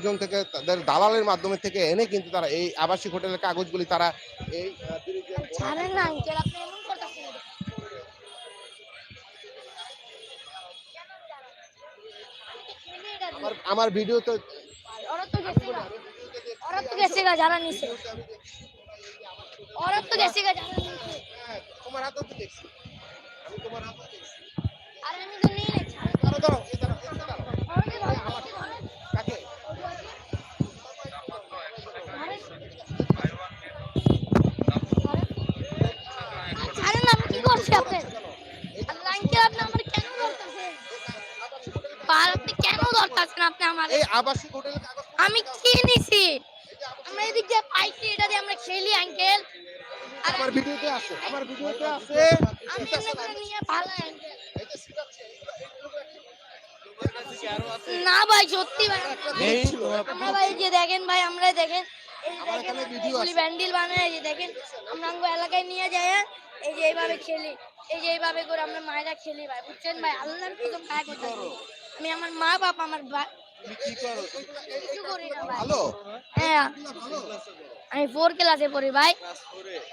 জন থেকে তাদের দালালের মাধ্যমে থেকে এনে কিন্তু তারা এই আবাসিক হোটেলের কাগজগুলি তারা এই ছাড়েন না আঙ্কেল, আপনি এমন করতেছেন। আমার ভিডিও তো ওরা তো গেছে গা যারা নিছে, ওরা তো গেছে গা যারা নিছে। তোমার হাতে তো দেখছি, আমি তোমার হাতে দেখছি। আর আমি তো নেই না, দাঁড়াও দাঁড়াও এই দাঁড়াও এই দাঁড়াও কাকে ছাড়েন না, আমি কি করছি আপনি? আল্লাহ আঙ্কেল, আপনি আমার কেন ধরতেছেন? আপনি কেন ধরতেছেন আপনি আমার? এই আবাসিক হোটেলের কাগজ আমি কি নিছি? আমরা এদিক দিয়ে পাইছি, এটা দিয়ে আমরা খেলি আঙ্কেল। আমার ভিডিওতে আছে, আমার ভিডিওতে আছে। আমি এমনি করে নিয়ে ভালো আঙ্কেল। না ভাই, সত্যি ভাই আমরা ভাই যে দেখেন ভাই, আমরা দেখেন এই যে দেখেন এগুলি ব্যান্ডেল বানায়, এই যে দেখেন আমরা আঙ্গো এলাকায় নিয়ে যাই, এই যে এইভাবে খেলি, এই যে এইভাবে করে আমরা মায়েরা খেলি ভাই, বুঝছেন ভাই? আল্লাহর কসম ভাই কথা, আমি আমার মা বাপ আমার কিছু করি না ভাই। ভালো হ্যাঁ, আমি 4 ক্লাসে পড়ি ভাই।